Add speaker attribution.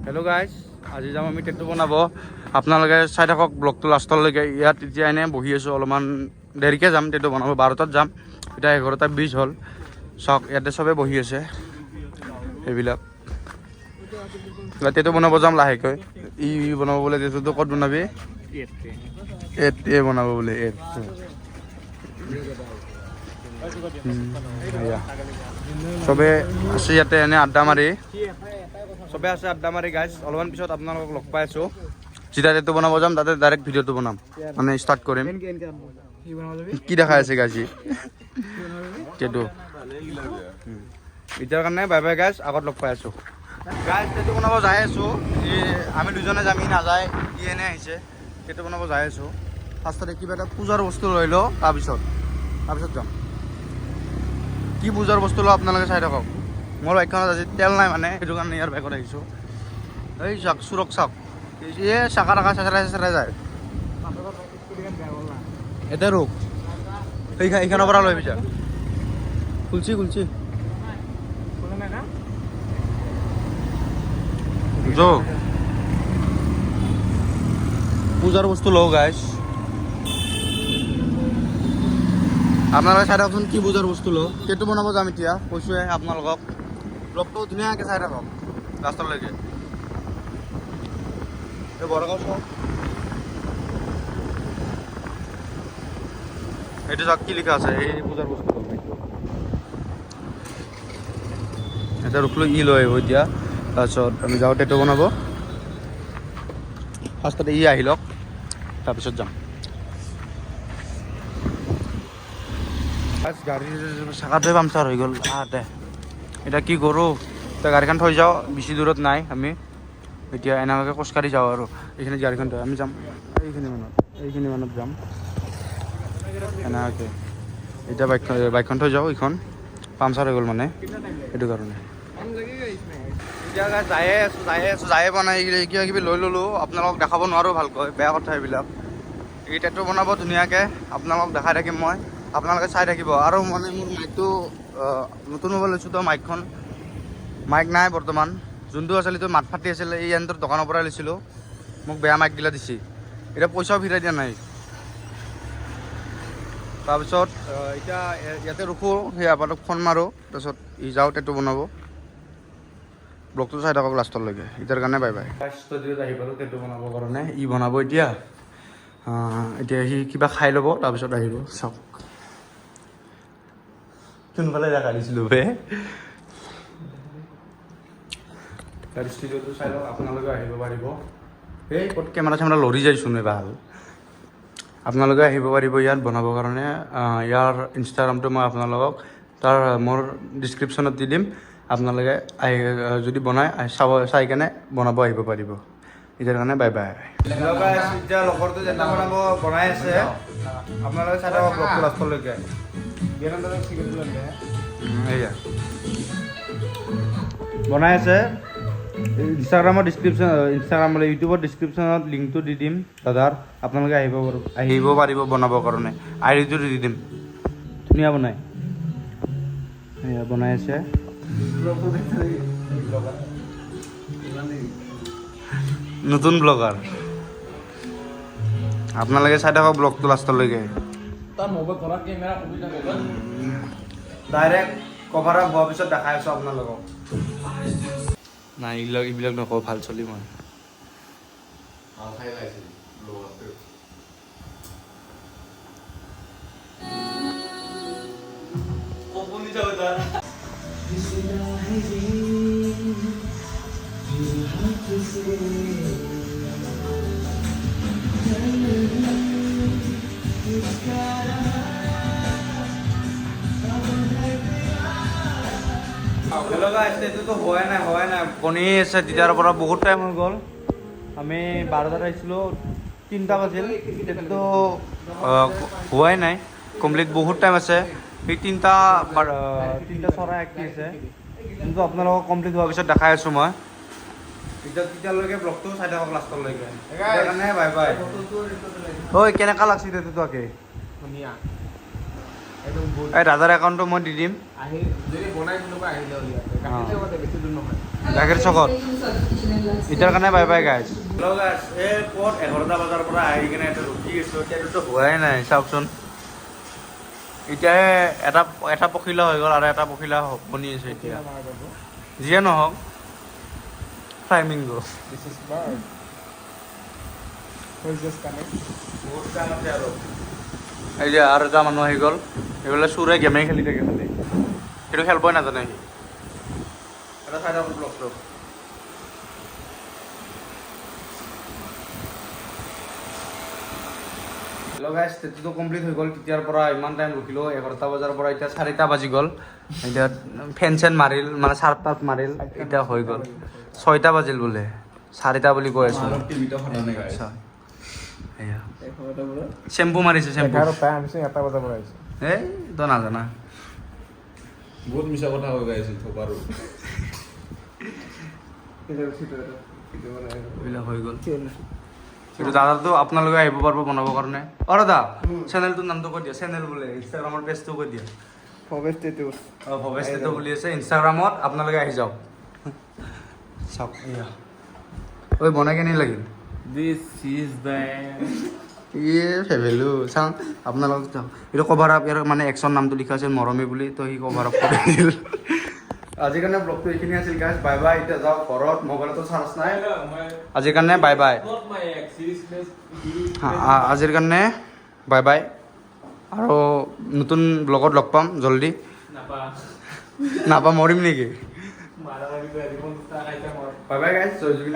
Speaker 1: Hello' guys, আজি যাম আমি টেটু বনাব। আপোনালোকে চাই থাকক ব্লগটো লাষ্টলৈকে। ইয়াত এতিয়া এনেই বহি আছোঁ, অলপমান দেৰিকৈ যাম টেটু বনাব, 12টাত যাম। এতিয়া 11:20 হ'ল। চাওক ইয়াতে চবেই বহি আছে, সেইবিলাক টেটু বনাব যাম লাহেকৈ। ই বনাব বোলে টেটুটো। ক'ত বনাবি? বনাব বোলে চবে আছে ইয়াতে এনে আড্ডা মাৰি। চবে আছে আড্ডা মাৰি গাইজ। অলপমান পিছত আপোনালোকক লগ পাই আছোঁ। যেতিয়া টেটু বনাব যাম তাতে ডাইৰেক্ট ভিডিঅ'টো বনাম, মানে ষ্টাৰ্ট কৰিম। কি দেখাই আছে গাইজ টেটু? এতিয়াৰ কাৰণে বাই বাই গাইজ, আগত লগ পাই আছোঁ। গাইজ টেটু বনাব যাই আছোঁ। আমি দুজনে যাম, ই নাযায়, ই এনে আহিছে। টেটু বনাব যাই আছোঁ। ফাৰ্ষ্টতে কিবা এটা পূজাৰ বস্তু লৈ লওঁ, তাৰপিছত যাম। কি পূজাৰ বস্তু লওঁ আপোনালোকে চাই থাকক। মোৰ বাইকখনত আজি তেল নাই, মানে সেইটো কাৰণে ইয়াৰ বাইকত আহিছোঁ। এই চাওক চুৰক চাওক, চাকা টাকা চেচৰাই যায়। এতিয়া ৰোক সেইখানৰ পৰা লৈ পিছা খুলছি পূজাৰ বস্তু লওঁ গাইজ। আপোনালোকে চাই থাককচোন কি পূজাৰ বস্তু লওঁ। টেটু বনাব যাম এতিয়া, কৈছোঁৱে আপোনালোকক। ব্লগটো ধুনীয়াকৈ চাই থাকক লাষ্টলৈকে। এই বৰগাঁও চাওক, এইটো চাওক কি লিখা আছে, এই পূজাৰ বস্তু লওঁ। এতিয়া ৰখলোঁ, ই লৈ আহিব এতিয়া। তাৰপিছত আমি যাওঁ টেটু বনাব। ফাৰ্ষ্টতে ই আহি লওক, তাৰপিছত যাম। গাড়ীৰ চাকাটোৱে পামচাৰ হৈ গ'ল আহোঁতে। এতিয়া কি কৰোঁ? এতিয়া গাড়ীখন থৈ যাওঁ, বেছি দূৰত নাই আমি। এতিয়া এনেকুৱাকৈ খোজকাঢ়ি যাওঁ আৰু এইখিনিত গাড়ীখন থৈ আমি যাম। এইখিনি মানত যাম এনেকুৱাকৈ। এতিয়া বাইকখন থৈ যাওঁ, এইখন পামচাৰ হৈ গ'ল মানে, সেইটো কাৰণে। এতিয়া যায়ে পোৱা নাই, কিবা কিবি লৈ ল'লোঁ। আপোনালোকক দেখাব নোৱাৰোঁ ভালকৈ, বেয়া কথা এইবিলাক। এই টেটু বনাব ধুনীয়াকৈ আপোনালোকক দেখাই থাকিম মই, আপোনালোকে চাই থাকিব। আৰু মানে মোৰ মাইকটো নতুন মোবাইল লৈছোঁ তো, মাইক নাই বৰ্তমান। যোনটো আছিল সেইটো মাত ফাটি আছিলে, এই এণ্টৰ দোকানৰ পৰাই লৈছিলোঁ। মোক বেয়া মাইকগিলা দিছে, এতিয়া পইচাও ফিৰাই দিয়া নাই। তাৰপিছত এতিয়া ইয়াতে ৰখোঁ, সেই আপাতক ফোন মাৰোঁ, তাৰপিছত ই যাওঁ টেটু বনাব। ব্লগটো চাই থাকক লাষ্টলৈকে। এতিয়াৰ কাৰণে বাই বাই। ষ্টুডিঅ'ত আহি পালোঁ টেটু বনাবৰ কাৰণে। ই বনাব এতিয়া সি কিবা খাই ল'ব, তাৰপিছত আহিব। চাওক কোনফালে দেখা দিছিলোঁ বে। তাৰ ষ্টুডিঅ'টো চাই লওক, আপোনালোকে আহিব পাৰিব। এই ক'ত কেমেৰা চেমেৰা লৰি যাইছোন ভাল। আপোনালোকে আহিব পাৰিব ইয়াত বনাবৰ কাৰণে। ইয়াৰ ইনষ্টাগ্ৰামটো মই আপোনালোকক মোৰ ডিছক্ৰিপশ্যনত দি দিম। আপোনালোকে যদি বনাই চাই কেনে বনাব আহিব পাৰিব। এতিয়াৰ কাৰণে বাই বাই। এতিয়া লগৰটো যেনে বনাই আছে, আপোনালোকে চাই থাকক ব্লগটো লাষ্টলৈকে। এয়া বনাই আছে। ইউটিউবৰ ডিছক্ৰিপশ্যনত লিংকটো দি দিম দাদাৰ। আপোনালোকে আহিব পাৰিব বনাবৰ কাৰণে। আইডিটো দি দিম। ধুনীয়া বনাই আছে। নতুন ব্লগাৰ। আপোনালোকে চাই থাকক ব্লগটো লাষ্টলৈকে। ডাইৰেক্ট কভাৰ আপ হোৱাৰ পিছত দেখাই আছোঁ আপোনালোকক। নাই এইবিলাক নকওঁ, ভাল চলি মই এইটোতো হোৱাই নাই বনি আছে তেতিয়াৰ পৰা। বহুত টাইম হৈ গ'ল। আমি 12টাত আহিছিলোঁ, 3টা বাজিল। এতিয়াতো হোৱাই নাই কমপ্লিট, বহুত টাইম আছে। সেই 3টা চৰাই আঁকি আছে, কিন্তু আপোনালোকক কমপ্লিট হোৱাৰ পিছত দেখাই আছোঁ মই। তেতিয়ালৈকে ব্লগটো চাই থাকক লাষ্টলৈকে। সেইকাৰণে বাই বাই। ঐ কেনেকুৱা লাগছে টেটুটো আঁকি? ধুনীয়া।
Speaker 2: একদম বহুত
Speaker 1: এই দাদাৰ একাউণ্টটো মই দি দিম
Speaker 2: আহি যদি বনাই কোনোবা আহিলে উলিয়াতে গাখীৰ লগতে বেছি দূৰ নহয়
Speaker 1: গাখীৰ চকত এতিয়াৰ কাৰণে bye bye guys hello' guys এই ক'ত 11টা বজাৰ পৰা আহি কিনে এতিয়া ৰখি আছোঁ এতিয়াতো হোৱাই নাই চাওকচোন এতিয়াহে এটা পখিলা হৈ গ'ল আৰু এটা পখিলা বনি আছে এতিয়া যিয়ে নহওক flamingo
Speaker 2: this is bird was just connect
Speaker 1: বহুত টাইম আছে আৰু এই যে আৰু এটা মানুহ আহি গ'ল এইফালে চোৰে গেমেই খেলি থাকে খালি সেইটো খেলিবই নাজানে সি এটা চাই থাকক ব্লগটো হেল্ল' গাইজ ষ্টেজটো কমপ্লিট হৈ গ'ল তেতিয়াৰ পৰা ইমান টাইম ৰখিলোঁ 11টা বজাৰ পৰা এতিয়া 4টা বাজি গ'ল এতিয়া ফেন চেন মাৰিল মানে চাৰ্ফ টাৰ্ফ মাৰিল এতিয়া হৈ গ'ল 6টা বাজিল বোলে 4টা বুলি কৈ আছোঁ আচ্ছা এয়া চেম্পু মাৰিছে চেম্পু
Speaker 2: 11টা আমি 7টা বজাৰ পৰা আহিছোঁ
Speaker 1: এই তই নাজানা
Speaker 3: বহুত মিছা কথা হৈ গাইছে থপাৰো
Speaker 1: এইবিলাক হৈ গ'ল কিন্তু দাদাটো আপোনালোকে আহিব পাৰিব বনাবৰ কাৰণে অ দাদা চেনেলটোৰ নামটো কৈ দিয়া চেনেল বোলে ইনষ্টাগ্ৰামৰ পেজটো কৈ দিয়া
Speaker 2: ভৱেশ টেটুছ
Speaker 1: অঁ ভৱেশ টেটু বুলি আছে ইনষ্টাগ্ৰামত আপোনালোকে আহি যাওক চাওক এয়া ঐ বনাই কেনে লাগিল
Speaker 2: দিছ ইজ দ্য
Speaker 1: ইয়ে ফেভেলো চাওঁ আপোনালোকক চাওক এইটো কভাৰ আপ ইয়াৰ মানে একশ্যন নামটো লিখা আছিল মৰমী বুলি তো সি কভাৰ আপ কৰি দিল আজিৰ কাৰণে ব্লগটো এইখিনি আছিল গাইজ বাই বাই এতিয়া যাওক ঘৰত মোবাইলতো চাৰ্জ নাই আজিৰ কাৰণে বাই বাই আজিৰ কাৰণে বাই বাই আৰু নতুন ব্লগত লগ পাম জল্দি নাপা মৰিম নেকি বাই বাই গাইজ জয় জুবিন